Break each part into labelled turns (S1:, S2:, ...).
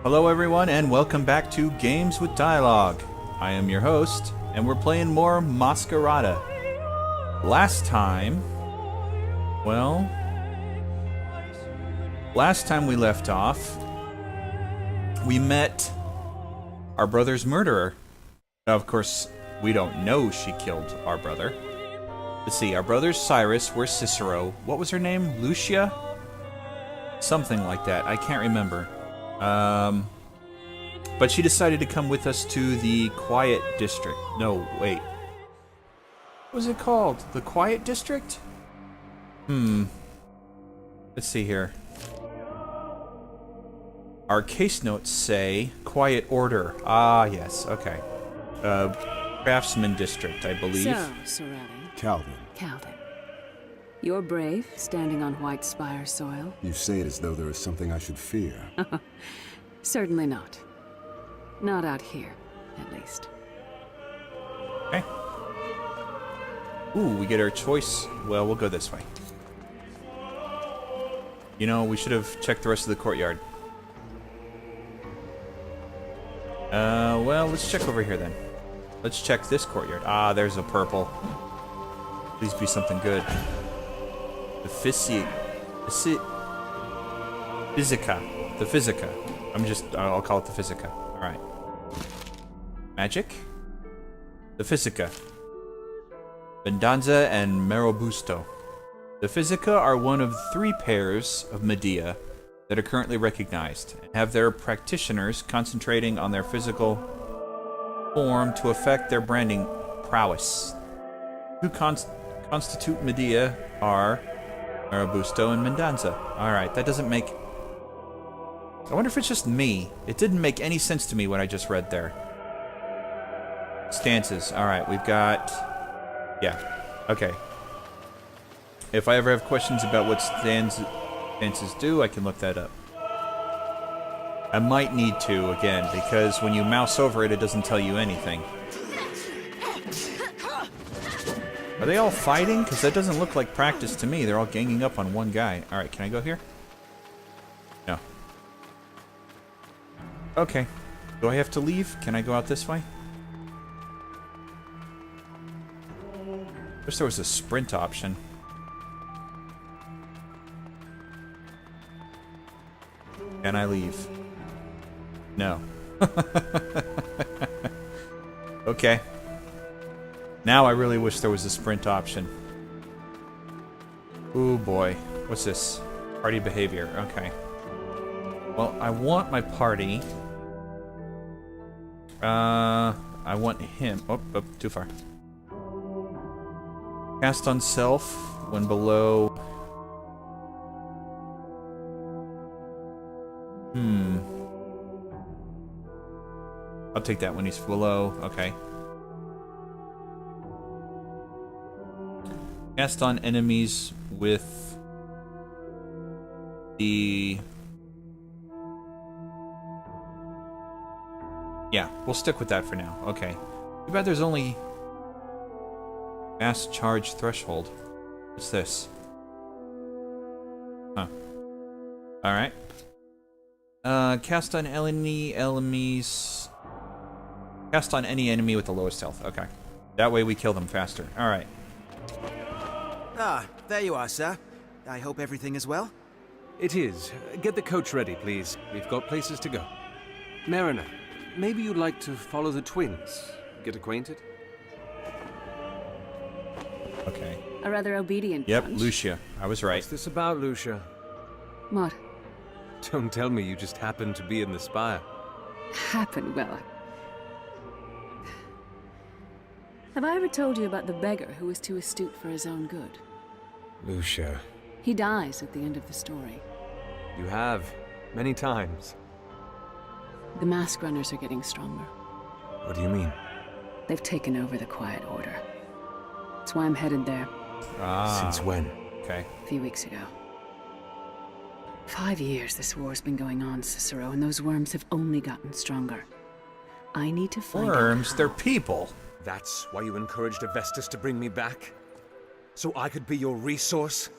S1: Hello everyone and welcome back to Games with Dialogue. I am your host and we're playing more Masquerada. Last time we left off, we met our brother's murderer. Now, of course, we don't know she killed our brother. Let's see, our brother's Cyrus, where's Cicero? What was her name? Lucia? Something like that, I can't remember. But she decided to come with us to the Quiet District. No, wait. What was it called? The Quiet District? Let's see here. Our case notes say Quiet Order. Ah, yes, okay. Craftsman District, I believe.
S2: So, Sorelli.
S3: Calvin.
S2: You're brave, standing on White Spire soil.
S3: You say it as though there is something I should fear.
S2: Certainly not. Not out here, at least.
S1: Okay. Ooh, we get our choice. Well, we'll go this way. You know, we should have checked the rest of the courtyard. Well, let's check over here then. Let's check this courtyard. Ah, there's a purple. Please be something good. The Physica. The Physica. I'll call it the Physica. Alright. Magic? The Physica. Vendanza and Marobusto. The Physica are one of 3 pairs of Medea that are currently recognized, and have their practitioners concentrating on their physical form to affect their branding prowess. Who constitute Medea are Marobusto and Mendanza. Alright, that doesn't make... I wonder if it's just me. It didn't make any sense to me what I just read there. Stances. Alright, we've got... Yeah. Okay. If I ever have questions about what stances do, I can look that up. I might need to, again, because when you mouse over it, it doesn't tell you anything. Are they all fighting? Because that doesn't look like practice to me. They're all ganging up on one guy. Alright, can I go here? No. Okay. Do I have to leave? Can I go out this way? Wish there was a sprint option. Can I leave? No. Okay. Now I really wish there was a sprint option. Ooh boy. What's this? Party behavior. Okay. Well, I want my party. I want him. Oh, too far. Cast on self when below. I'll take that when he's below. Okay. Cast on enemies with the... Yeah, we'll stick with that for now. Okay. Too bad there's only... Mass charge threshold. What's this? Huh. Alright. Cast on enemies... Cast on any enemy with the lowest health. Okay. That way we kill them faster. Alright.
S4: Ah, there you are, sir. I hope everything is well.
S5: It is. Get the coach ready, please. We've got places to go. Mariner, maybe you'd like to follow the twins. Get acquainted?
S1: Okay.
S2: A rather obedient
S1: Yep,
S2: bunch.
S1: Lucia. I was right.
S5: What's this about, Lucia?
S2: What?
S5: Don't tell me you just happened to be in the spire.
S2: Happened, well. Have I ever told you about the beggar who was too astute for his own good?
S5: Lucia.
S2: He dies at the end of the story.
S5: You have. Many times.
S2: The Maskrunners are getting stronger.
S5: What do you mean?
S2: They've taken over the Quiet Order. That's why I'm headed there.
S1: Ah.
S5: Since when?
S1: Okay.
S2: A few weeks ago. 5 years this war's been going on, Cicero, and those worms have only gotten stronger. I need to find out
S1: Worms,
S2: how.
S1: they're people.
S5: That's why you encouraged Avestus to bring me back? So I could be your resource?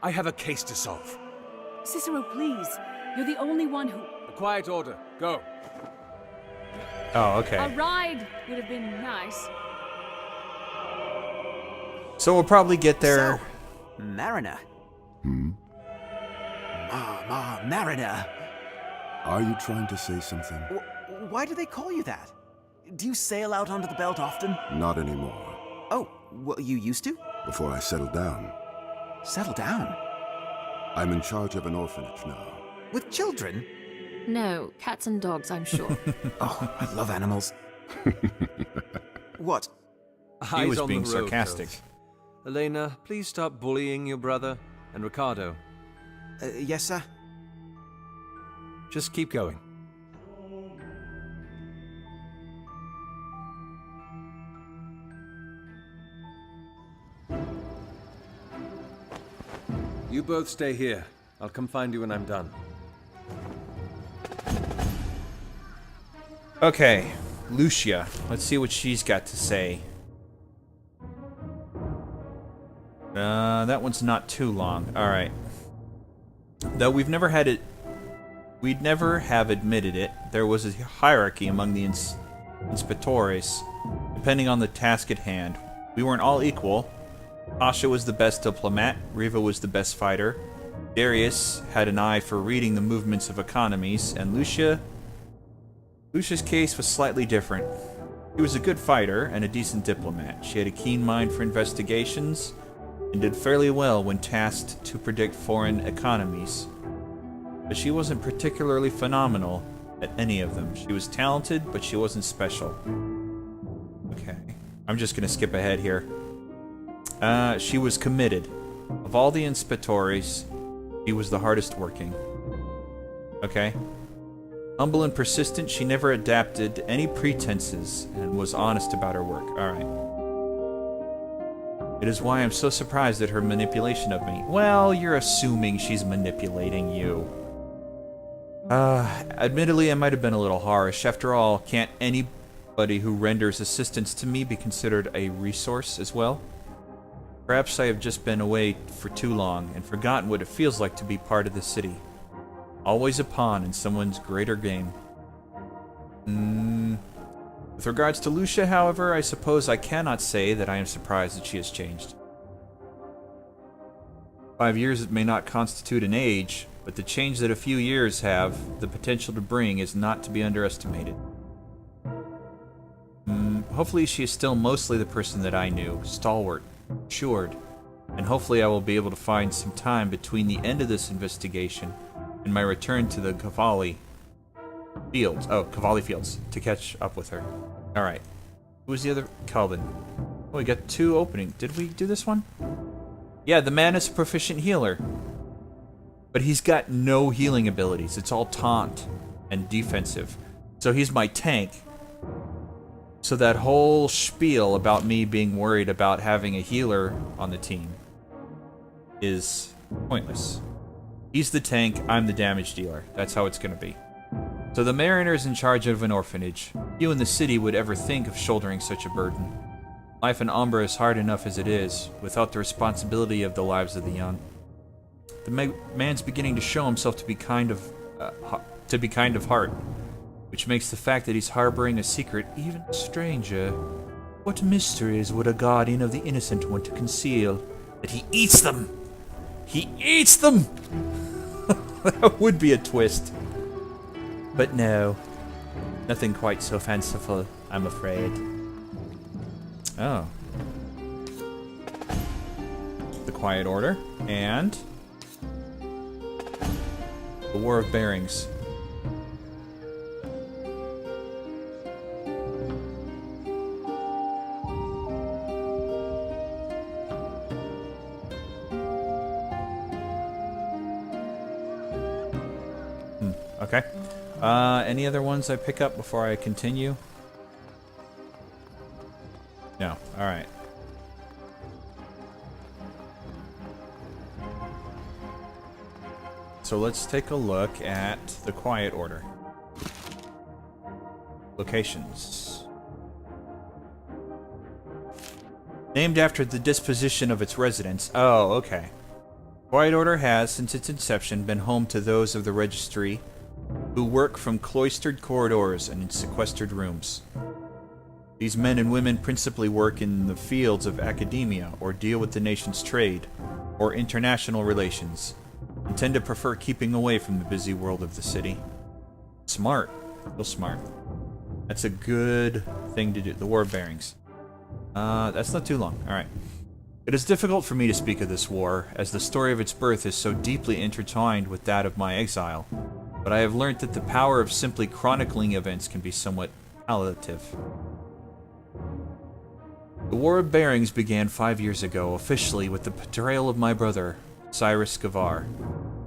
S5: I have a case to solve.
S2: Cicero, please. You're the only one who...
S5: A quiet order. Go.
S1: Oh, okay.
S2: A ride would have been nice.
S1: So we'll probably get there.
S4: So, Mariner. Mariner.
S3: Are you trying to say something?
S4: Why do they call you that? Do you sail out onto the belt often?
S3: Not anymore.
S4: Oh, well, you used to?
S3: Before I settled down.
S4: Settle down.
S3: I'm in charge of an orphanage now.
S4: With children?
S6: No, cats and dogs, I'm sure.
S4: Oh, I love animals. What?
S1: He
S5: Eyes
S1: was
S5: on
S1: being
S5: the road,
S1: sarcastic.
S5: Cove. Elena, please stop bullying your brother. And Ricardo,
S4: Yes, sir?
S5: just keep going. You both stay here. I'll come find you when I'm done.
S1: Okay, Lucia. Let's see what she's got to say. That one's not too long. All right. Though we'd never have admitted it, there was a hierarchy among the inspectores, depending on the task at hand. We weren't all equal. Asha was the best diplomat, Riva was the best fighter, Darius had an eye for reading the movements of economies, and Lucia's case was slightly different. She was a good fighter and a decent diplomat. She had a keen mind for investigations and did fairly well when tasked to predict foreign economies. But she wasn't particularly phenomenal at any of them. She was talented, but she wasn't special. Okay. I'm just gonna skip ahead here. She was committed. Of all the inspectores, she was the hardest working. Okay. Humble and persistent, she never adapted any pretenses and was honest about her work. Alright. It is why I'm so surprised at her manipulation of me. Well, you're assuming she's manipulating you. Admittedly, I might have been a little harsh. After all, can't anybody who renders assistance to me be considered a resource as well? Perhaps I have just been away for too long and forgotten what it feels like to be part of the city. Always a pawn in someone's greater game. With regards to Lucia, however, I suppose I cannot say that I am surprised that she has changed. 5 years may not constitute an age, but the change that a few years have the potential to bring is not to be underestimated. Hopefully she is still mostly the person that I knew, stalwart, matured, and hopefully I will be able to find some time between the end of this investigation and my return to the Cavalli Fields. Oh, Cavalli Fields, to catch up with her. Alright. Who was the other? Calvin. Oh, we got 2 opening. Did we do this one? Yeah, the man is a proficient healer. But he's got no healing abilities. It's all taunt and defensive. So he's my tank. So that whole spiel about me being worried about having a healer on the team is pointless. He's the tank, I'm the damage dealer. That's how it's going to be. So the mariner's in charge of an orphanage. Few in the city would ever think of shouldering such a burden. Life in Umbra is hard enough as it is, without the responsibility of the lives of the young. The man's beginning to show himself to be kind of heart, which makes the fact that he's harboring a secret even stranger. What mysteries would a guardian of the innocent want to conceal? That he eats them! He eats them! That would be a twist. But no, nothing quite so fanciful, I'm afraid. Oh. The Quiet Order, and the War of Bearings. Okay. Any other ones I pick up before I continue? No. Alright. So let's take a look at the Quiet Order. Locations. Named after the disposition of its residents. Oh, okay. Quiet Order has, since its inception, been home to those of the Registry who work from cloistered corridors and in sequestered rooms. These men and women principally work in the fields of academia or deal with the nation's trade or international relations and tend to prefer keeping away from the busy world of the city. Smart. Real smart. That's a good thing to do. The War of Bearings. That's not too long. Alright. It is difficult for me to speak of this war, as the story of its birth is so deeply intertwined with that of my exile, but I have learnt that the power of simply chronicling events can be somewhat palliative. The War of Bearings began 5 years ago, officially with the betrayal of my brother, Cyrus Gavar,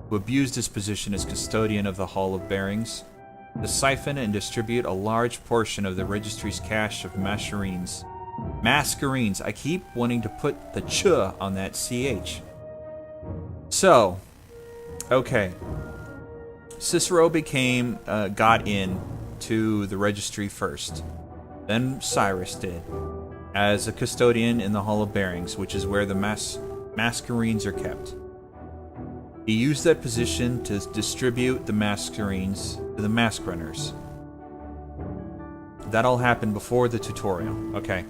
S1: who abused his position as custodian of the Hall of Bearings to siphon and distribute a large portion of the Registry's cache of Masquerades. Masquerades. I keep wanting to put the ch on that ch. So, okay. Cicero got in to the Registry first. Then Cyrus did, as a custodian in the Hall of Bearings, which is where the Masquerades are kept. He used that position to distribute the Masquerades to the Maskrunners. That all happened before the tutorial. Okay.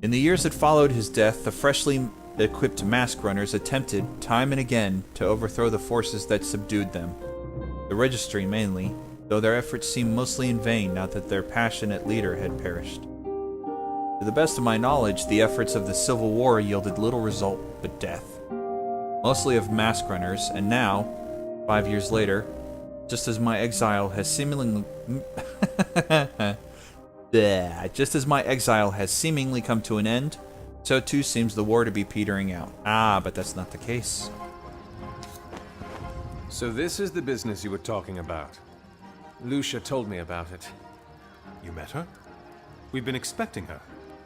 S1: In the years that followed his death, the freshly equipped Maskrunners attempted, time and again, to overthrow the forces that subdued them. The Registry, mainly, though their efforts seemed mostly in vain now that their passionate leader had perished. To the best of my knowledge, the efforts of the Civil War yielded little result but death. Mostly of Maskrunners, and now, 5 years later, just as my exile has seemingly come to an end, so too seems the war to be petering out. Ah, but that's not the case.
S5: So this is the business you were talking about. Lucia told me about it.
S7: You met her? We've been expecting her.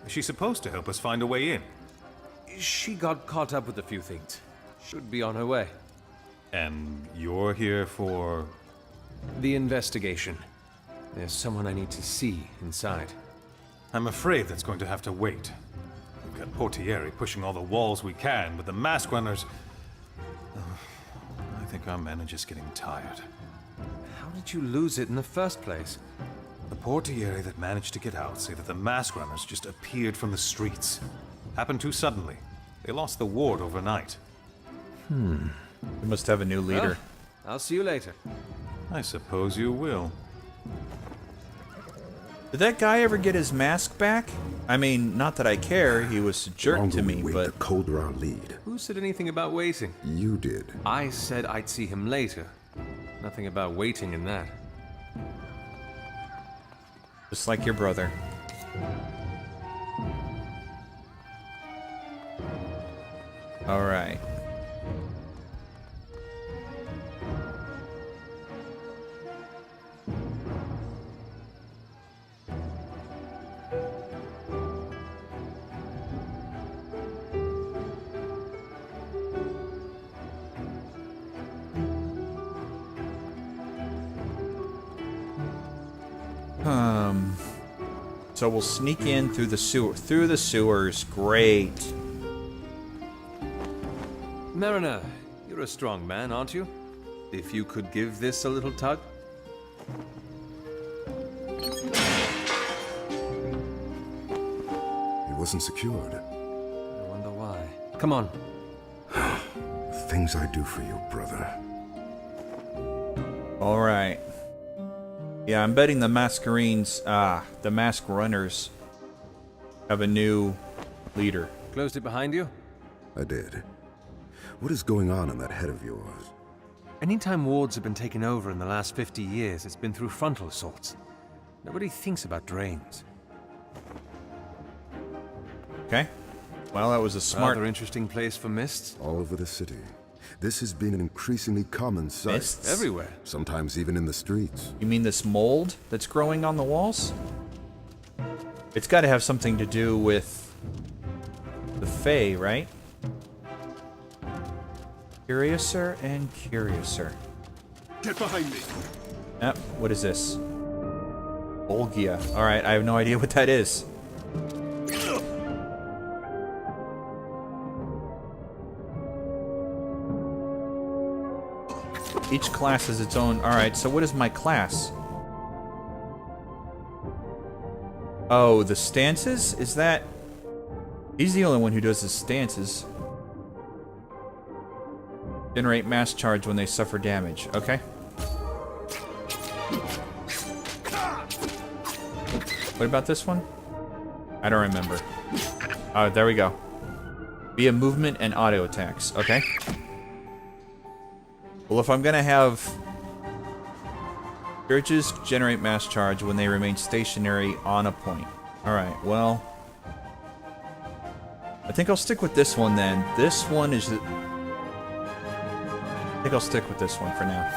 S7: Is she supposed to help us find a way in?
S5: She got caught up with a few things. Should be on her way.
S7: And you're here for...
S5: The investigation. There's someone I need to see inside.
S7: I'm afraid that's going to have to wait. We've got Portieri pushing all the walls we can, but the Maskrunners... I think our manager's getting tired.
S5: How did you lose it in the first place?
S7: The Portieri that managed to get out say that the Maskrunners just appeared from the streets. Happened too suddenly. They lost the ward overnight.
S1: We must have a new leader.
S5: Well, I'll see you later.
S7: I suppose you will.
S1: Did that guy ever get his mask back? I mean, not that I care, he was a jerk
S3: Longer
S1: to me,
S3: we wait,
S1: but...
S3: the colder our lead.
S5: Who said anything about waiting?
S3: You did.
S5: I said I'd see him later. Nothing about waiting in that.
S1: Just like your brother. Alright. So we'll sneak in through the sewers. Great.
S5: Mariner, you're a strong man, aren't you? If you could give this a little tug?
S3: It wasn't secured.
S5: I wonder why. Come on.
S3: The things I do for you, brother.
S1: Alright. Yeah, I'm betting the Masquerades, the Maskrunners have a new leader.
S5: Closed it behind you?
S3: I did. What is going on in that head of yours?
S5: Anytime wards have been taken over in the last 50 years, it's been through frontal assaults. Nobody thinks about drains.
S1: Okay. Well, that was a smart...
S5: Rather interesting place for mists.
S3: All over the city. This has been an increasingly common sight.
S1: Mists?
S5: Everywhere.
S3: Sometimes even in the streets.
S1: You mean this mold that's growing on the walls? It's got to have something to do with the Fae, right? Curiouser and curiouser.
S3: Get behind me!
S1: Yep, what is this? Olgia. Alright, I have no idea what that is. Each class has its own... Alright, so what is my class? Oh, the stances? Is that... He's the only one who does his stances. Generate mass charge when they suffer damage. Okay. What about this one? I don't remember. Oh, there we go. Via movement and auto attacks. Okay. Well, if I'm gonna have... Surges generate mass charge when they remain stationary on a point. Alright, well... I think I'll stick with this one then. This one is... I think I'll stick with this one for now.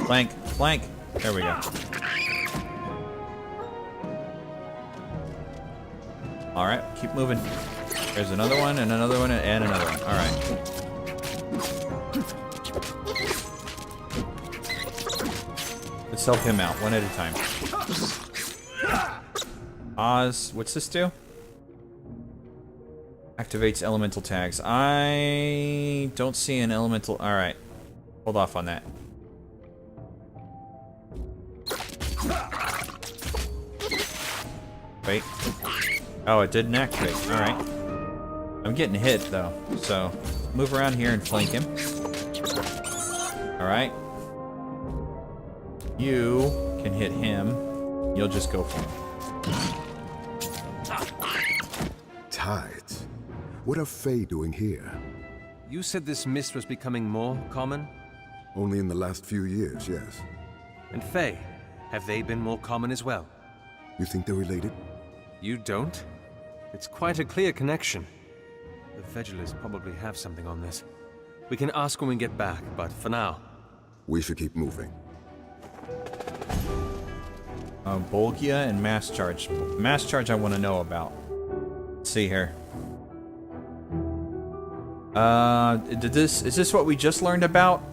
S1: Flank, flank. There we go. Alright, keep moving. There's another one, and another one, and another one. Alright. Let's help him out, one at a time. Oz, what's this do? Activates elemental tags. I don't see an elemental... Alright. Hold off on that. Wait. Oh, it didn't activate. Alright. I'm getting hit, though. So, move around here and flank him. Alright. You can hit him. You'll just go for him.
S3: Tides. What are Fae doing here?
S5: You said this mist was becoming more common?
S3: Only in the last few years, yes.
S5: And Fae, have they been more common as well?
S3: You think they're related?
S5: You don't? It's quite a clear connection. The Vegelers probably have something on this. We can ask when we get back, but for now...
S3: We should keep moving.
S1: Bolgia and mass charge. Mass charge I want to know about. Let's see here. Is this what we just learned about?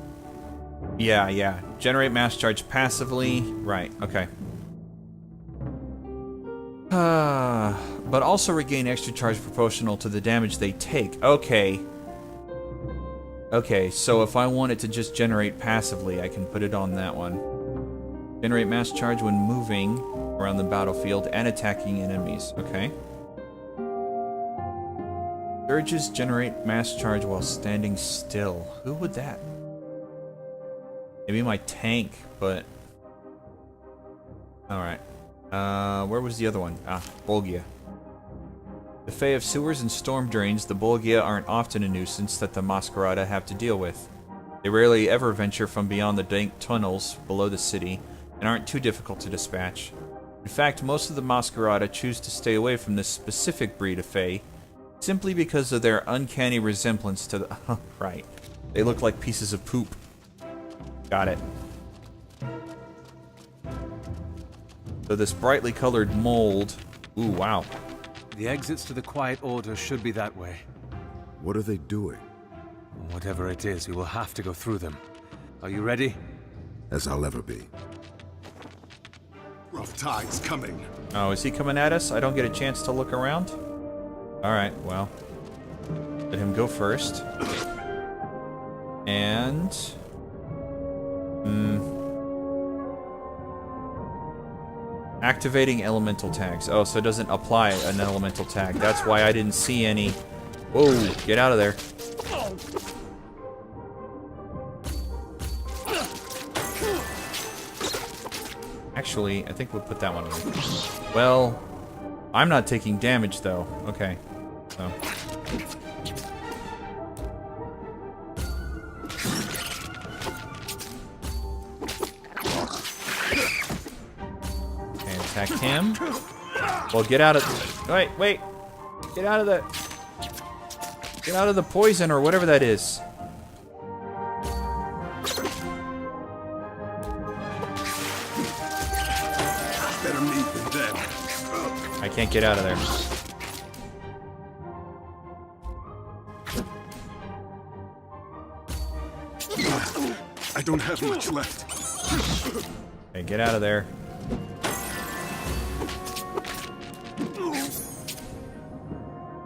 S1: Yeah. Generate mass charge passively. Right, okay. But also regain extra charge proportional to the damage they take. Okay. Okay, so if I want it to just generate passively, I can put it on that one. Generate mass charge when moving around the battlefield and attacking enemies. Okay. Surges generate mass charge while standing still. Who would that? Maybe my tank, but... Alright. Where was the other one? Ah, Bolgia. The Fae of sewers and storm drains, the Bolgia aren't often a nuisance that the Masquerada have to deal with. They rarely ever venture from beyond the dank tunnels below the city, and aren't too difficult to dispatch. In fact, most of the Masquerada choose to stay away from this specific breed of Fae, simply because of their uncanny resemblance to the... Oh, right. They look like pieces of poop. Got it. So this brightly colored mold... Ooh, wow.
S5: The exits to the Quiet Order should be that way.
S3: What are they doing?
S5: Whatever it is, we will have to go through them. Are you ready?
S3: As I'll ever be.
S8: Rough tides coming.
S1: Oh, is he coming at us? I don't get a chance to look around? Alright, well. Let him go first. And... Activating elemental tags. Oh, so it doesn't apply an elemental tag. That's why I didn't see any. Whoa, get out of there. Actually, I think we'll put that one on. Well, I'm not taking damage though. Okay. So. Attack him. Well, get out of... Wait. Get out of the... Get out of the poison or whatever that is.
S8: Better me than them.
S1: I can't get out of there.
S8: don't have much left.
S1: Okay, get out of there.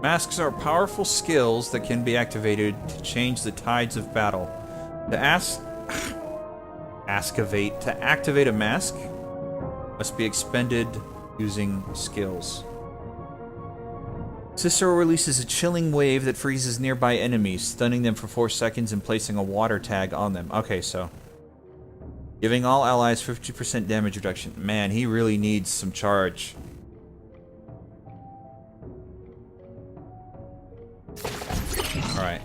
S1: Masks are powerful skills that can be activated to change the tides of battle. To activate a mask must be expended using skills. Cicero releases a chilling wave that freezes nearby enemies, stunning them for 4 seconds and placing a water tag on them. Okay, so giving all allies 50% damage reduction. Man, he really needs some charge. Alright.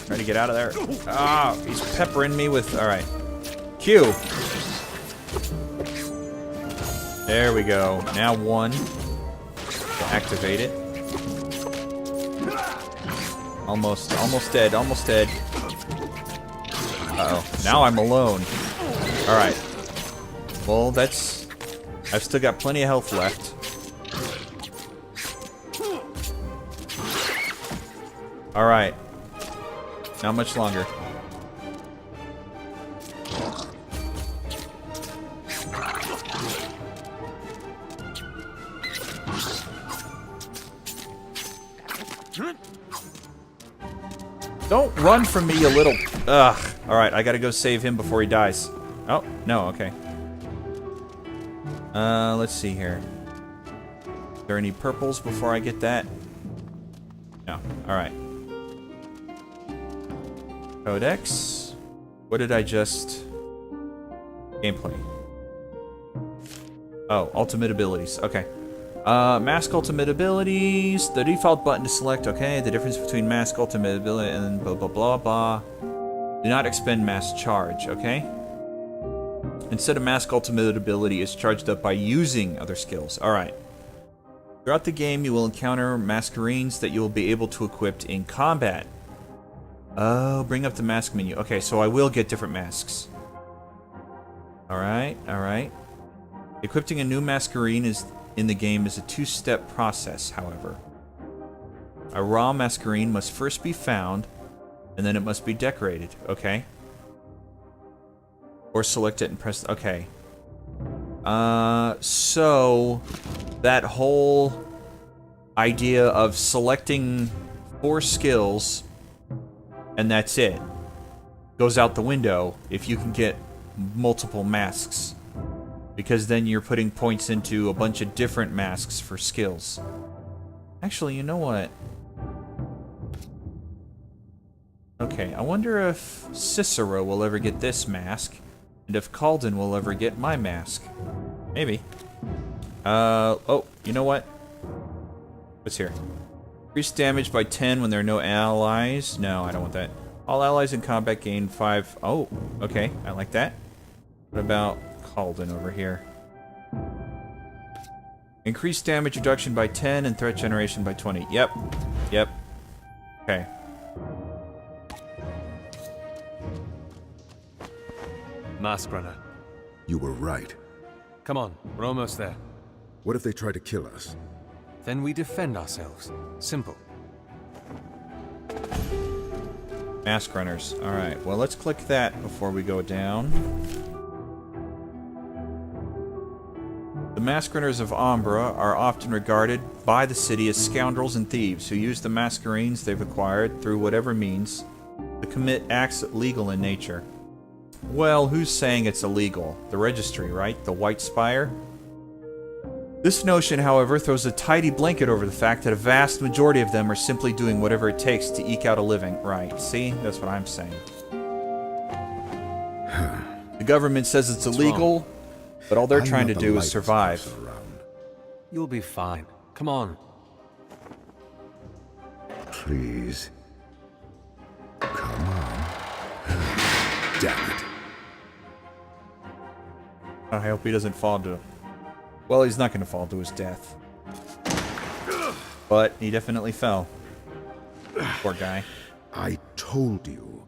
S1: Try to get out of there. Ah, he's peppering me with... Alright. Q. There we go. Now 1. Activate it. Almost dead, almost dead. Uh-oh. Now I'm alone. Alright. Well, that's... I've still got plenty of health left. Alright. Not much longer. Don't run from me, you little... Ugh. Alright, I gotta go save him before he dies. Oh, no, okay. Let's see here. Are there any purples before I get that? No. Alright. Codex. What did I just... Gameplay. Oh, ultimate abilities. Okay. Mask ultimate abilities. The default button to select. Okay. The difference between mask ultimate ability and blah blah blah blah. Do not expend mask charge. Okay. Instead of mask ultimate ability is charged up by using other skills. Alright. Throughout the game, you will encounter Masquerades that you will be able to equip in combat. Oh, bring up the mask menu. Okay, so I will get different masks. Alright, alright. Equipping a new Masquerade in the game is a 2-step process, however. A raw Masquerade must first be found, and then it must be decorated. Okay. Or select it and press... Okay. So... that whole idea of selecting 4 skills and that's it goes out the window if you can get multiple masks, because then you're putting points into a bunch of different masks for skills. Actually, you know what? Okay, I wonder if Cicero will ever get this mask, and if Calden will ever get my mask. Maybe. Oh, you know what? What's here? Increase damage by 10 when there are no allies. No, I don't want that. All allies in combat gain 5. Oh, okay. I like that. What about Calden over here? Increase damage reduction by 10 and threat generation by 20. Yep. Yep. Okay.
S5: Maskrunner.
S3: You were right.
S5: Come on, we're almost there.
S3: What if they try to kill us?
S5: Then we defend ourselves. Simple.
S1: Maskrunners. Alright, well, let's click that before we go down. The Maskrunners of Umbra are often regarded by the city as scoundrels and thieves who use the Masquerades they've acquired through whatever means to commit acts illegal in nature. Well, who's saying it's illegal? The registry, right? The White Spire? This notion, however, throws a tidy blanket over the fact that a vast majority of them are simply doing whatever it takes to eke out a living. Right, see? That's what I'm saying. The government says it's illegal, but all they're trying to do is survive.
S5: You'll be fine. Come on.
S3: Please. Come on. Damn it.
S1: I hope he doesn't fall to... Well, he's not going to fall to his death. But he definitely fell. Poor guy.
S3: I told you.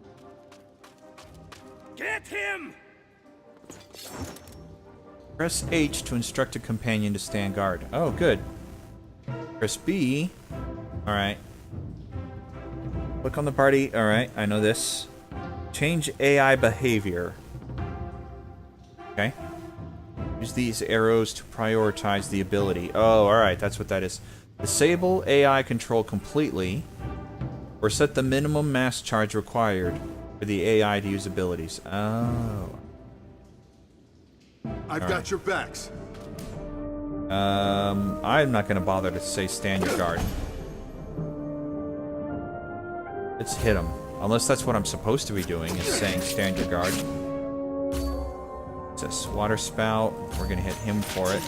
S8: Get him!
S1: Press H to instruct a companion to stand guard. Oh, good. Press B. Alright. Click on the party. Alright, I know this. Change AI behavior. Okay. Use these arrows to prioritize the ability. Oh, alright, that's what that is. Disable AI control completely, or set the minimum mass charge required for the AI to use abilities. Oh.
S8: I've got your backs.
S1: I'm not gonna bother to say stand your guard. Let's hit him. Unless that's what I'm supposed to be doing, is saying stand your guard. It's this water spout. We're gonna hit him for it.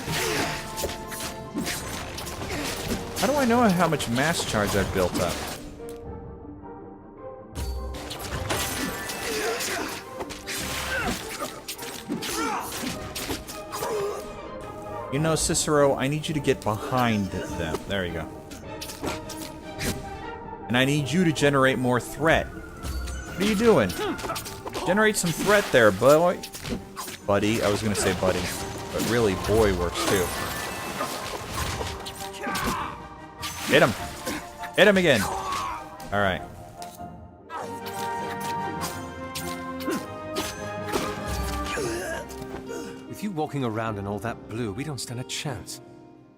S1: How do I know how much mass charge I've built up? You know, Cicero, I need you to get behind them. There you go. And I need you to generate more threat. What are you doing? Generate some threat there, boy. Buddy. I was going to say buddy. But really, boy works too. Hit him. Hit him again. Alright.
S5: With you walking around in all that blue, we don't stand a chance.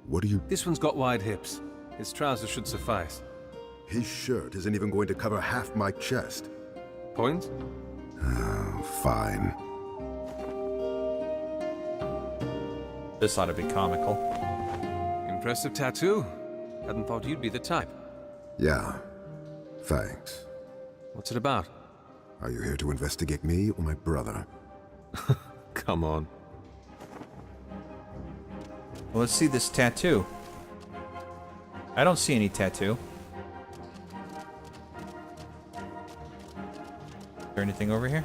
S3: What do you...
S5: This one's got wide hips. His trousers should suffice.
S3: His shirt isn't even going to cover half my chest.
S5: Point?
S3: Oh, fine.
S1: This ought to be comical.
S5: Impressive tattoo. Hadn't thought you'd be the type.
S3: Yeah. Thanks.
S5: What's it about?
S3: Are you here to investigate me or my brother?
S5: Come on.
S1: Well, let's see this tattoo. I don't see any tattoo. Is there anything over here?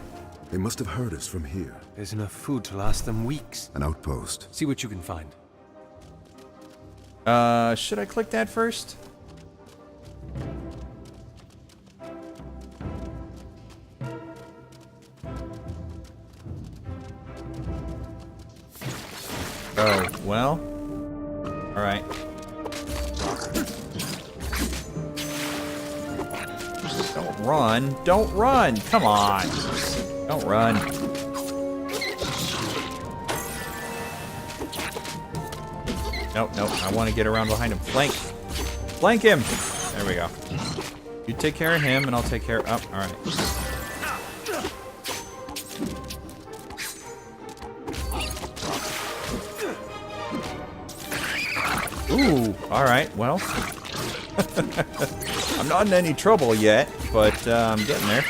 S3: They must have heard us from here.
S5: There's enough food to last them weeks.
S3: An outpost.
S5: See what you can find.
S1: Should I click that first? Oh, well. Alright. Don't run. Don't run! Come on! Don't run. Nope, nope. I want to get around behind him. Flank! Flank him! There we go. You take care of him, and I'll take care of... Oh, alright. Ooh, alright, well. I'm not in any trouble yet, but I'm getting there.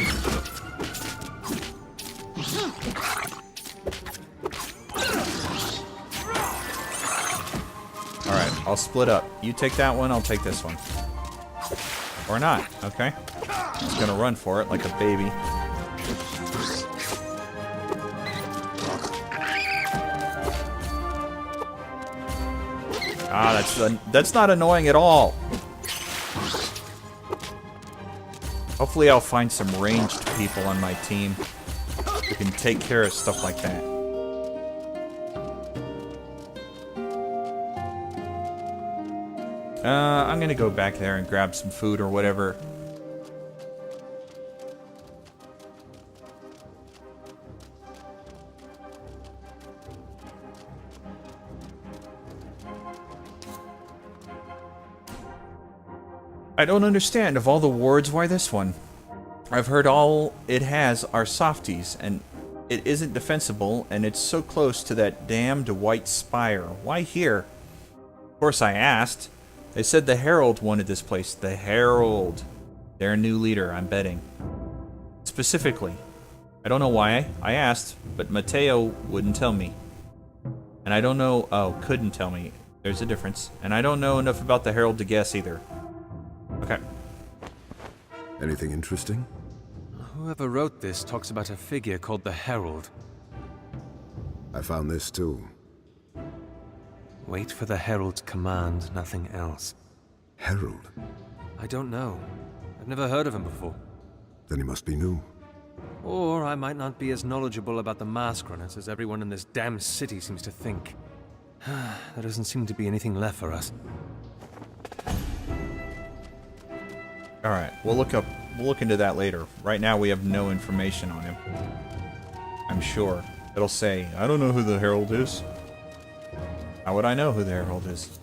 S1: Alright, I'll split up. You take that one, I'll take this one. Or not, okay? Just gonna run for it like a baby. Ah, that's not annoying at all. Hopefully I'll find some ranged people on my team who can take care of stuff like that. I'm gonna go back there and grab some food or whatever. I don't understand, of all the wards, why this one? I've heard all it has are softies, and it isn't defensible, and it's so close to that damned white spire. Why here? Of course I asked. They said the Herald wanted this place. The Herald. Their new leader, I'm betting. Specifically. I don't know why I asked, but Mateo wouldn't tell me. And I don't know... Oh, couldn't tell me. There's a difference. And I don't know enough about the Herald to guess either. Okay.
S3: Anything interesting?
S5: Whoever wrote this talks about a figure called the Herald.
S3: I found this too.
S5: Wait for the Herald's command, nothing else.
S3: Herald?
S5: I don't know. I've never heard of him before.
S3: Then he must be new.
S5: Or I might not be as knowledgeable about the Maskrunners as everyone in this damn city seems to think. There doesn't seem to be anything left for us.
S1: All right, we'll look into that later. Right now, we have no information on him. I'm sure it'll say, "I don't know who the Herald is." How would I know who the Herald is?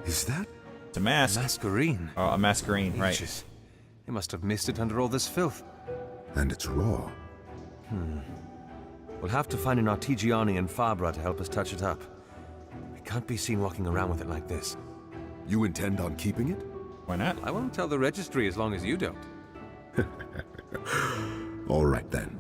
S3: Is that?
S1: It's a mask.
S5: Masquerine.
S1: Oh, a masquerine, right?
S5: Ages. They must have missed it under all this filth.
S3: And it's raw.
S5: We'll have to find an Artigiani and Fabra to help us touch it up. We can't be seen walking around with it like this.
S3: You intend on keeping it?
S1: Why not?
S5: I won't tell the registry as long as you don't.
S3: All right then.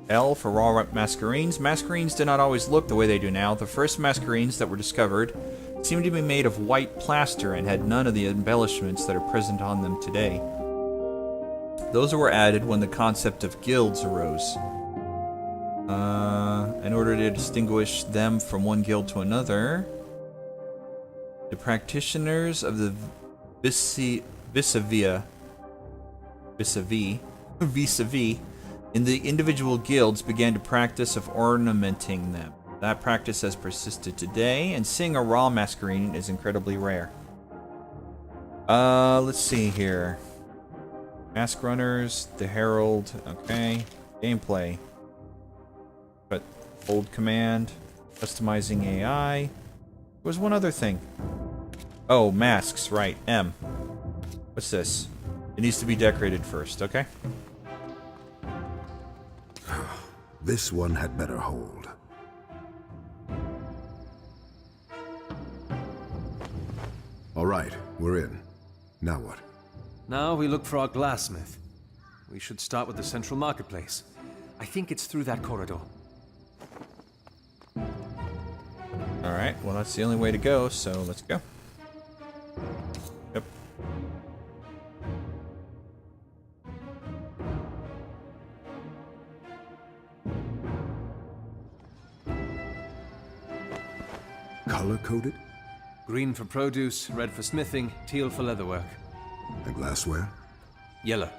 S1: L for raw masquerines. Masquerines did not always look the way they do now. The first masquerines that were discovered seemed to be made of white plaster and had none of the embellishments that are present on them today. Those were added when the concept of guilds arose. In order to distinguish them from one guild to another, the practitioners of the vis-a-vis in the individual guilds began to practice of ornamenting them. That practice has persisted today, and seeing a raw masquerine is incredibly rare. Let's see here. Maskrunners, the Herald, okay. Gameplay. But hold command, customizing AI. There was one other thing. Oh, masks, right. M. What's this? It needs to be decorated first, okay?
S3: This one had better hold. All right, we're in. Now what?
S5: Now we look for our glassmith. We should start with the central marketplace. I think it's through that corridor.
S1: Alright, well that's the only way to go, so let's go. Yep.
S3: Color-coded?
S5: Green for produce, red for smithing, teal for leatherwork.
S3: And glassware?
S5: Yellow.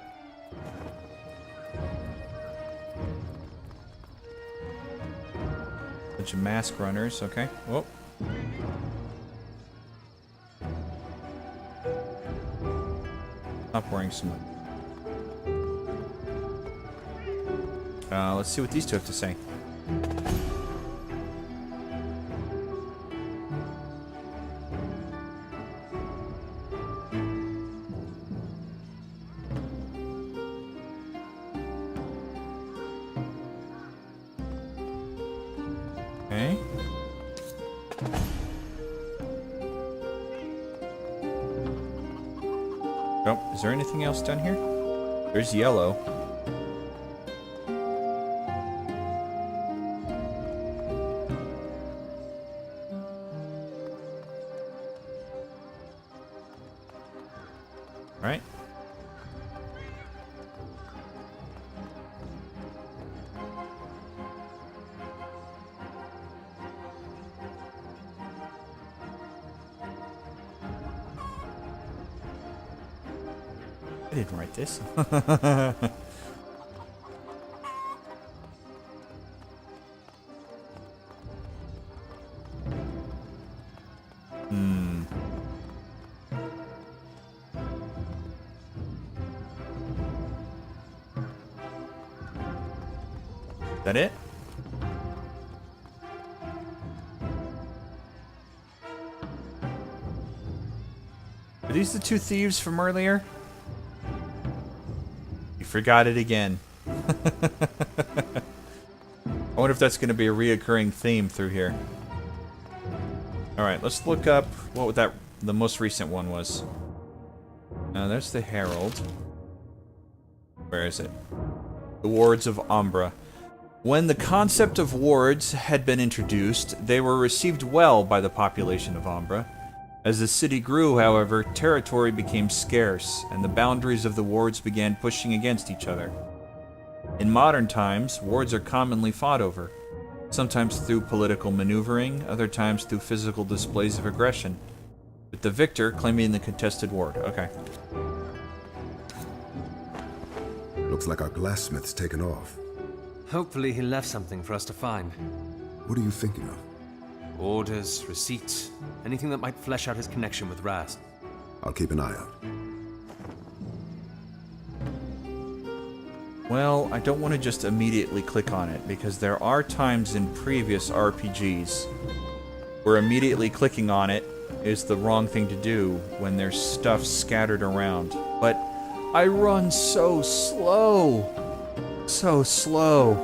S1: Bunch of mask runners, okay. Whoa. Stop wearing some. Let's see what these two have to say. Okay. Oh, is there anything else down here? There's yellow. Right. I didn't write this. Is that it? Are these the two thieves from earlier? You forgot it again. I wonder if that's going to be a reoccurring theme through here. Alright, let's look up what the most recent one was. There's the Herald. Where is it? The Wards of Umbra. When the concept of wards had been introduced, they were received well by the population of Umbra. As the city grew, however, territory became scarce, and the boundaries of the wards began pushing against each other. In modern times, wards are commonly fought over, sometimes through political maneuvering, other times through physical displays of aggression, with the victor claiming the contested ward. Okay.
S3: Looks like our glassmith's taken off.
S5: Hopefully he left something for us to find.
S3: What are you thinking of?
S5: Orders, receipts, anything that might flesh out his connection with Raz.
S3: I'll keep an eye out.
S1: Well, I don't want to just immediately click on it, because there are times in previous RPGs where immediately clicking on it is the wrong thing to do when there's stuff scattered around. But I run so slow. So slow.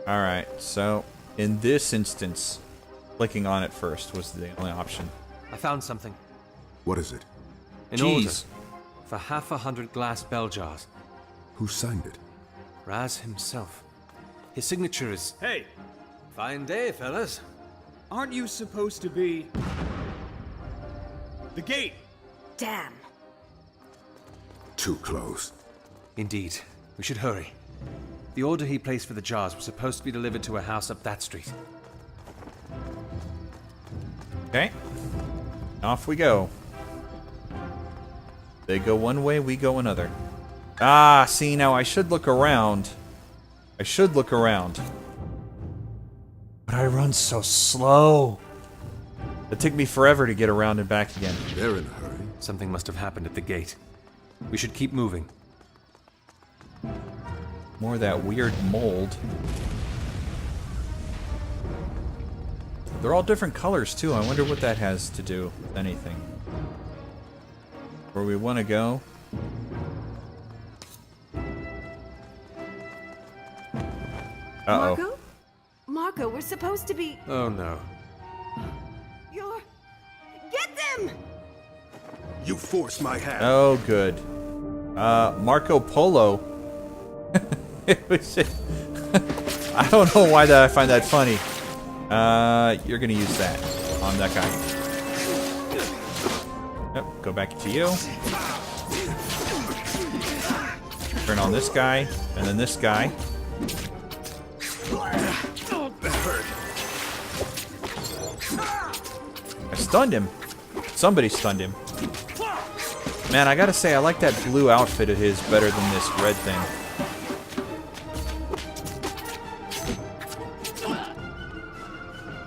S1: Alright, so in this instance, clicking on it first was the only option.
S5: I found something.
S3: What is it?
S5: An
S1: Jeez.
S5: order for 100 glass bell jars.
S3: Who signed it?
S5: Raz himself. His signature is...
S9: Hey,
S5: Fine day, fellas.
S9: aren't you supposed to be... The gate!
S2: Damn.
S3: Too close.
S5: Indeed. We should hurry. The order he placed for the jars was supposed to be delivered to a house up that street.
S1: Okay. Off we go. They go one way, we go another. Ah, see, now I should look around. I should look around. But I run so slow. It took me forever to get around and back again.
S3: They're in a hurry.
S5: Something must have happened at the gate. We should keep moving.
S1: More of that weird mold. They're all different colors, too. I wonder what that has to do with anything. Where we want to go. Uh-oh.
S10: Marco? Marco, we're supposed to be...
S5: Oh no.
S10: You're... Get them!
S8: You forced my hand.
S1: Oh, good. Marco Polo. It was I don't know why that I find that funny. You're gonna use that on that guy. Yep, go back to you. Turn on this guy, and then this guy. I stunned him. Somebody stunned him. Man, I gotta say, I like that blue outfit of his better than this red thing.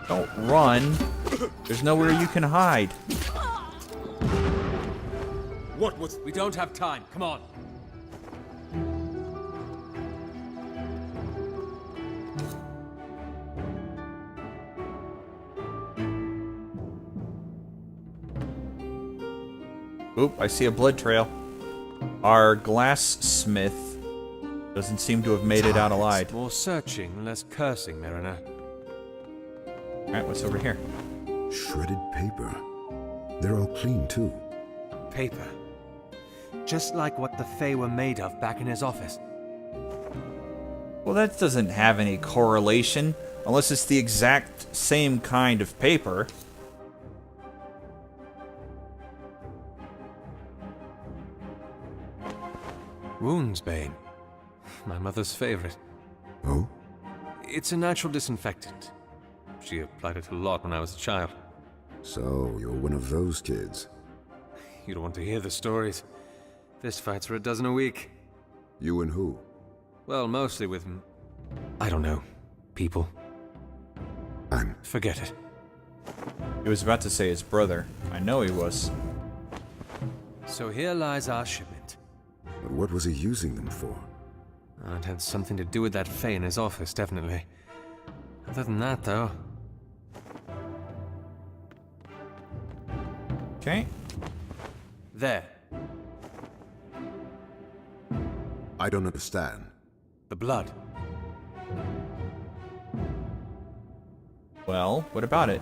S1: Don't run. There's nowhere you can hide.
S9: What was...
S5: We don't have time. Come on.
S1: Oop, I see a blood trail. Our glass-smith doesn't seem to have made it out alive.
S5: More searching, less cursing, Mariner.
S1: Alright, what's over here?
S3: Shredded paper. They're all clean, too.
S5: Paper. Just like what the Fae were made of back in his office.
S1: Well, that doesn't have any correlation, unless it's the exact same kind of paper.
S5: Woundsbane. My mother's favorite.
S3: Oh?
S5: It's a natural disinfectant. She applied it a lot when I was a child.
S3: So, you're one of those kids.
S5: You don't want to hear the stories. Fist fights are a dozen a week.
S3: You and who?
S5: Well, mostly with... I don't know. People.
S3: I'm...
S5: Forget it.
S1: He was about to say his brother. I know he was.
S5: So here lies our shipment.
S3: But what was he using them for?
S5: It had something to do with that Fae in his office, definitely. Other than that, though...
S1: Okay.
S5: There.
S3: I don't understand.
S5: The blood.
S1: Well, what about it?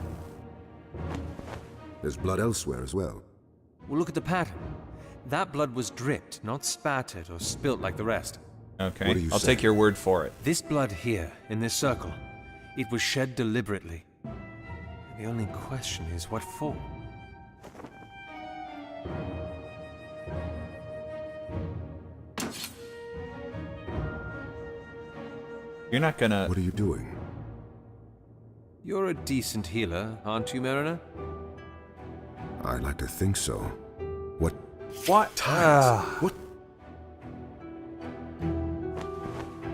S3: There's blood elsewhere as well.
S5: Well, look at the pattern. That blood was dripped, not spattered or spilt like the rest.
S1: Okay,
S3: What are you
S1: I'll
S3: saying?
S1: take your word for it.
S5: This blood here, in this circle, it was shed deliberately. The only question is, what for?
S1: You're not gonna...
S3: What are you doing?
S5: You're a decent healer, aren't you, Mariner?
S3: I'd like to think so. What?
S1: What?
S3: What?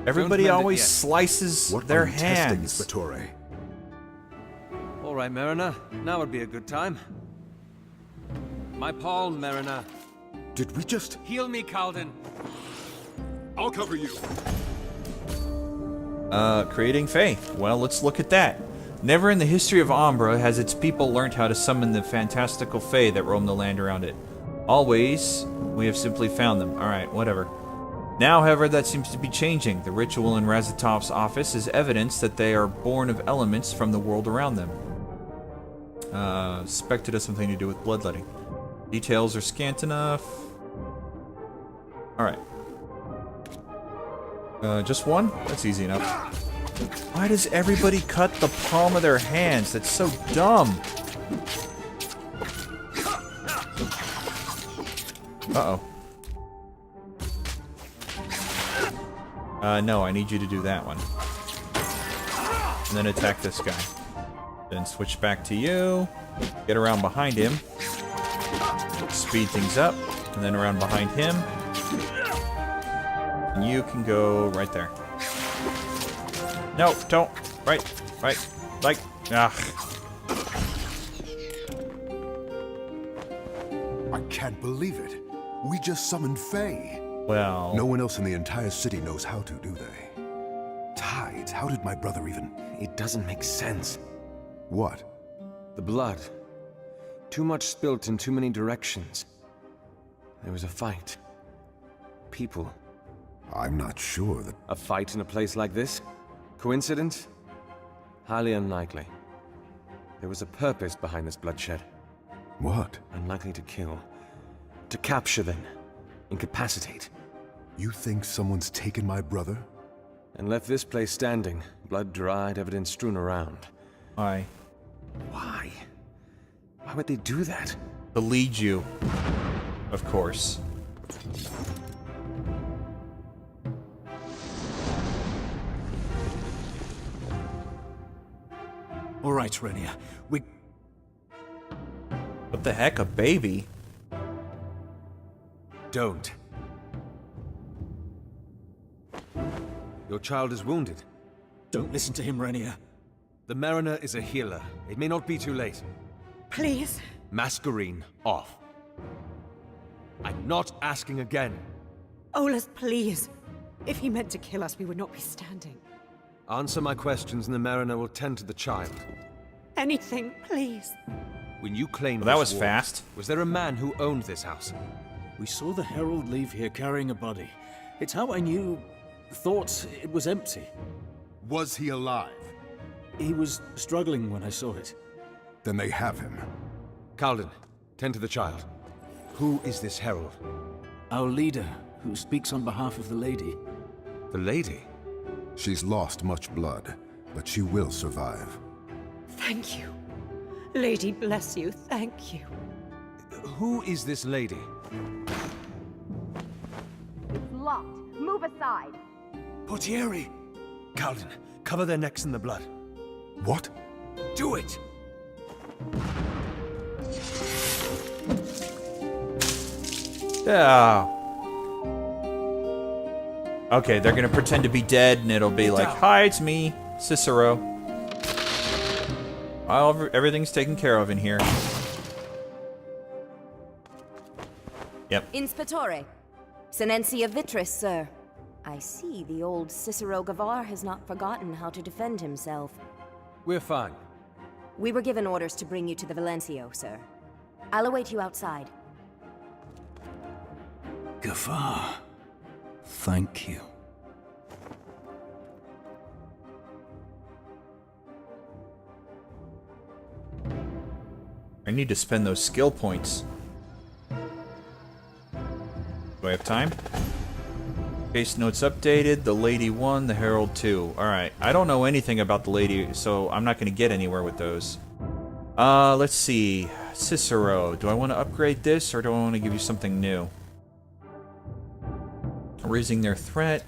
S1: Everybody
S5: mend it
S1: always
S5: yet.
S1: slices
S3: What
S1: their
S3: are you testing,
S1: hands.
S3: Spatore?
S5: All right, Mariner. Now would be a good time. My palm, Mariner.
S3: Did we just...
S5: Heal me, Calden.
S8: I'll cover you.
S1: Creating Fae. Well, let's look at that. Never in the history of Umbra has its people learned how to summon the fantastical Fae that roam the land around it. Always, we have simply found them. Alright, whatever. Now, however, that seems to be changing. The ritual in Razatov's office is evidence that they are born of elements from the world around them. Suspect it has something to do with bloodletting. Details are scant enough. Alright. Just one? That's easy enough. Why does everybody cut the palm of their hands? That's so dumb. Uh-oh. No, I need you to do that one. And then attack this guy. Then switch back to you. Get around behind him. Speed things up. And then around behind him. And you can go right there. No, don't. Right. Like, ah.
S3: I can't believe it. We just summoned Fae.
S1: Well.
S3: No one else in the entire city knows how to, do they? Tides, how did my brother even...
S5: It doesn't make sense.
S3: What?
S5: The blood. Too much spilt in too many directions. There was a fight. People.
S3: I'm not sure that...
S5: A fight in a place like this? Coincidence? Highly unlikely. There was a purpose behind this bloodshed.
S3: What?
S5: Unlikely to kill. To capture then. Incapacitate.
S3: You think someone's taken my brother?
S5: And left this place standing. Blood dried, evidence strewn around.
S1: Why?
S5: Why? Why would they do that?
S1: To lead you. Of course.
S9: All right, Renia. We...
S1: What the heck? A baby?
S5: Don't. Your child is wounded.
S9: Don't listen to him, Renia.
S5: The Mariner is a healer. It may not be too late.
S10: Please.
S5: Masquerine off. I'm not asking again.
S10: Olaf, please. If he meant to kill us, we would not be standing.
S5: Answer my questions and the Mariner will tend to the child.
S10: Anything, please.
S5: When you claimed
S1: Well, that
S5: this
S1: was
S5: ward,
S1: fast.
S5: Was there a man who owned this house?
S9: We saw the Herald leave here carrying a body. It's how I knew... thought it was empty.
S8: Was he alive?
S9: He was struggling when I saw it.
S3: Then they have him.
S5: Calden, tend to the child. Who is this Herald?
S9: Our leader, who speaks on behalf of the lady.
S5: The lady?
S3: She's lost much blood, but she will survive.
S10: Thank you. Lady bless you, thank you.
S5: Who is this lady?
S10: It's locked. Move aside.
S5: Portieri! Calden, cover their necks in the blood.
S3: What?
S5: Do it!
S1: Yeah. Okay, they're gonna pretend to be dead, and it'll be like, "Hi, it's me, Cicero." Everything's taken care of in here. Yep.
S11: Inspetore. Senencia Vitris, sir. I see the old Cicero Gavar has not forgotten how to defend himself.
S5: We're fine.
S11: We were given orders to bring you to the Valencio, sir. I'll await you outside.
S9: Gavar. Thank you.
S1: I need to spend those skill points. Do I have time? Case notes updated. The Lady 1, the Herald 2. Alright, I don't know anything about the Lady, so I'm not going to get anywhere with those. Let's see. Cicero. Do I want to upgrade this, or do I want to give you something new? Raising their threat.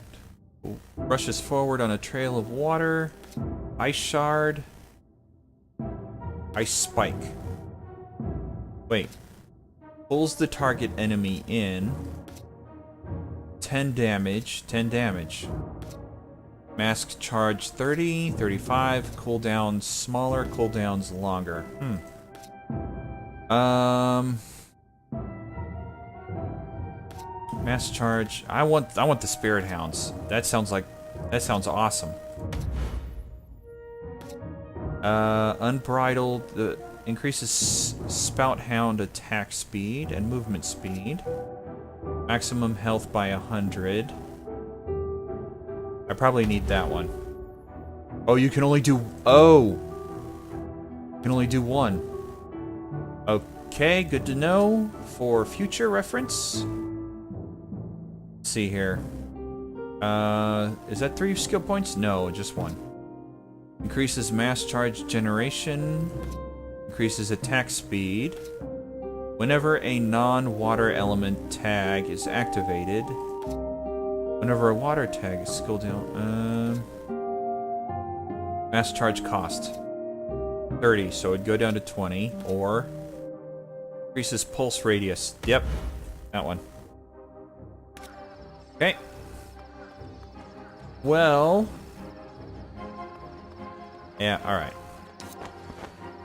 S1: Rushes forward on a trail of water. Ice Shard. Ice Spike. Wait. Pulls the target enemy in. 10 damage. 10 damage. Mask charge 30, 35, cooldowns smaller, cooldowns longer. Mass charge. I want the Spirit Hounds. That sounds awesome. Unbridled increases Spout Hound attack speed and movement speed. Maximum health by 100. I probably need that one. Oh, you can only do one. Okay, good to know for future reference. Let's see here. Is that 3 skill points? No, just 1. Increases mass charge generation. Increases attack speed. Whenever a non-water element tag is activated. Whenever a water tag is skill down. Mass charge cost 30, so it'd go down to 20. Or increases pulse radius. Yep, that one. Okay. Well. Yeah, alright.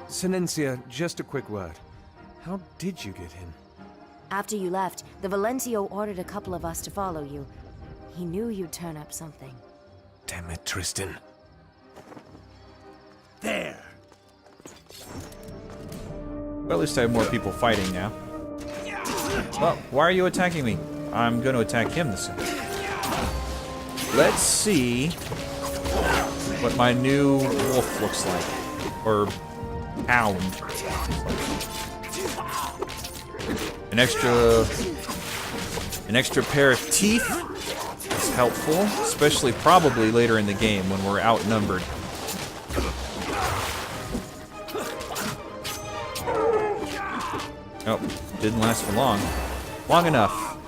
S5: Sinencia, just a quick word. How did you get in?
S11: After you left, the Valencio ordered a couple of us to follow you. He knew you'd turn up something.
S5: Damn it, Tristan.
S4: There!
S1: Well, at least I have more people fighting now. Well, why are you attacking me? I'm going to attack him this time. Let's see what my new wolf looks like. Or hound. An extra pair of teeth is helpful, especially probably later in the game when we're outnumbered. Oh, didn't last for long. Long enough.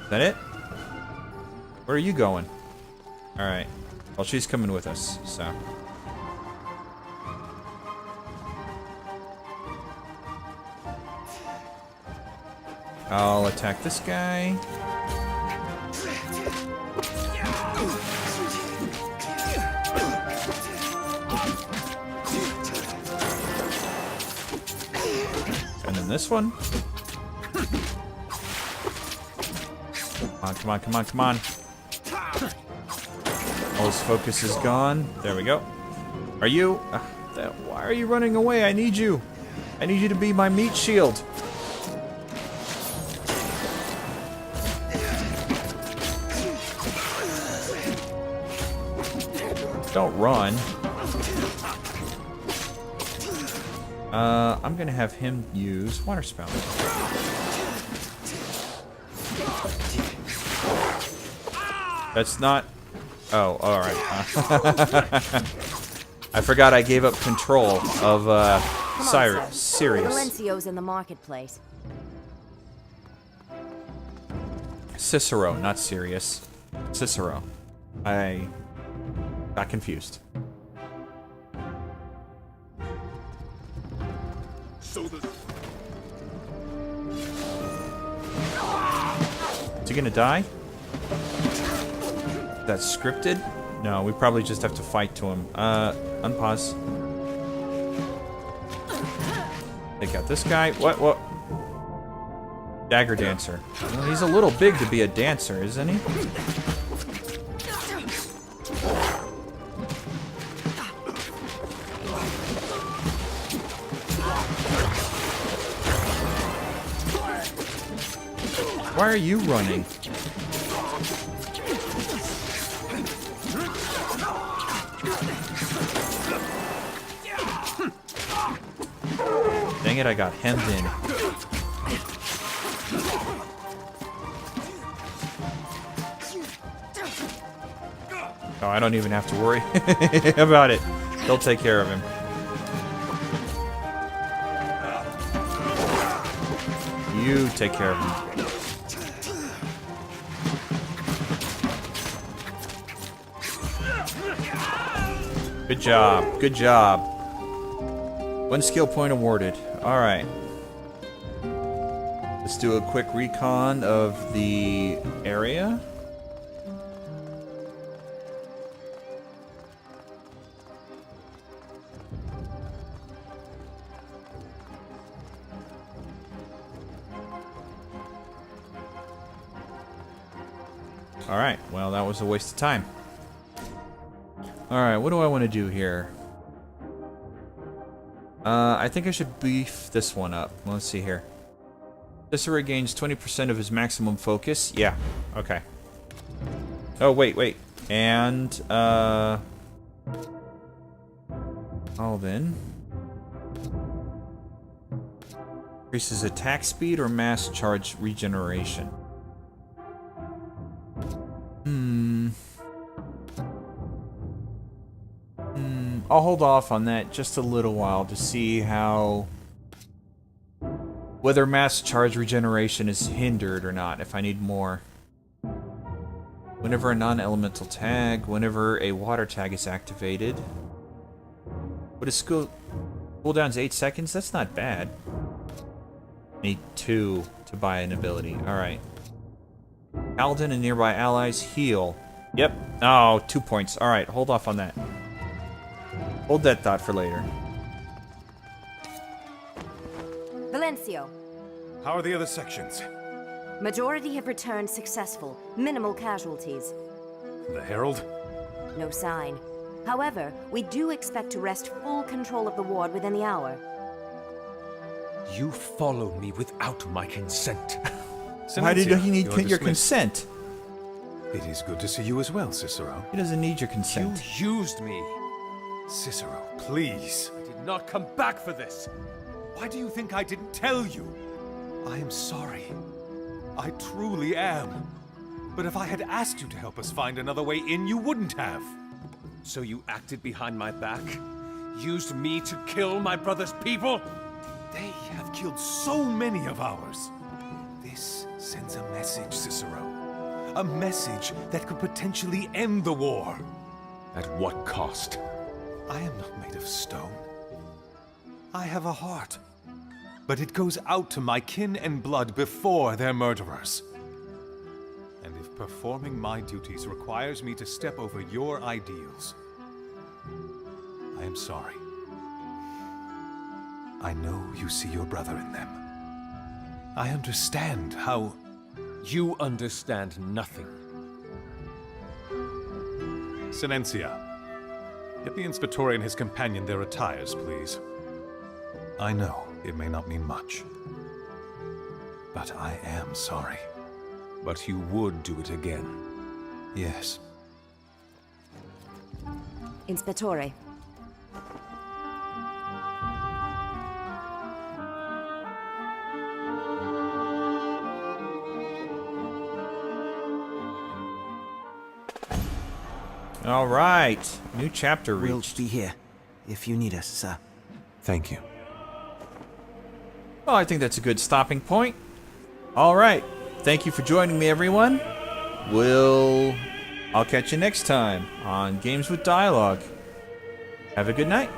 S1: Is that it? Where are you going? Alright. Well, she's coming with us, so. I'll attack this guy. And then this one. Come on, come on, come on. All his focus is gone. There we go. Are you... why are you running away? I need you. I need you to be my meat shield. Don't run. I'm gonna have him use water spout. That's not... Oh, alright. I forgot I gave up control of Sirius.
S11: Valencio's in the marketplace.
S1: Cicero, not Sirius. Cicero. I got confused.
S8: So the...
S1: Is he gonna die? That's scripted? No, we probably just have to fight to him. Unpause. Take out this guy. What? Dagger dancer. Well, he's a little big to be a dancer, isn't he? Why are you running? Dang it, I got hemmed in. Oh, I don't even have to worry about it. They'll take care of him. You take care of him. Good job. Good job. 1 skill point awarded. Alright. Let's do a quick recon of the area. Alright, well, that was a waste of time. Alright, what do I want to do here? I think I should beef this one up. Let's see here. Cicero gains 20% of his maximum focus. Yeah, okay. Oh, wait. And, oh, then. Increases attack speed or mass charge regeneration. I'll hold off on that just a little while to see how... whether mass charge regeneration is hindered or not, if I need more. Whenever a non-elemental tag, whenever a water tag is activated. What is cooldown's 8 seconds? That's not bad. Need 2 to buy an ability. Alright. Paladin and nearby allies heal. Yep. Oh, 2 points. Alright, hold off on that. Hold that thought for later.
S11: Valencio.
S7: How are the other sections?
S11: Majority have returned successful. Minimal casualties.
S7: The Herald?
S11: No sign. However, we do expect to wrest full control of the ward within the hour.
S5: You follow me without my consent.
S1: Why did he need your consent?
S7: It is good to see you as well, Cicero.
S1: He doesn't need your consent.
S5: You used me.
S7: Cicero, please.
S5: I did not come back for this.
S7: Why do you think I didn't tell you? I am sorry. I truly am. But if I had asked you to help us find another way in, you wouldn't have.
S5: So you acted behind my back? Used me to kill my brother's people?
S7: They have killed so many of ours. This sends a message, Cicero. A message that could potentially end the war.
S5: At what cost?
S7: I am not made of stone. I have a heart. But it goes out to my kin and blood before their murderers. And if performing my duties requires me to step over your ideals, I am sorry. I know you see your brother in them. I understand how...
S5: You understand nothing.
S7: Silencia. Get the Inspector and his companion their attires, please. I know it may not mean much, but I am sorry.
S5: But you would do it again.
S7: Yes.
S11: Inspectore.
S1: All right. New chapter reached.
S4: We'll be here if you need us, sir.
S7: Thank you.
S1: Well, I think that's a good stopping point. All right. Thank you for joining me, everyone. I'll catch you next time on Games with Dialogue. Have a good night.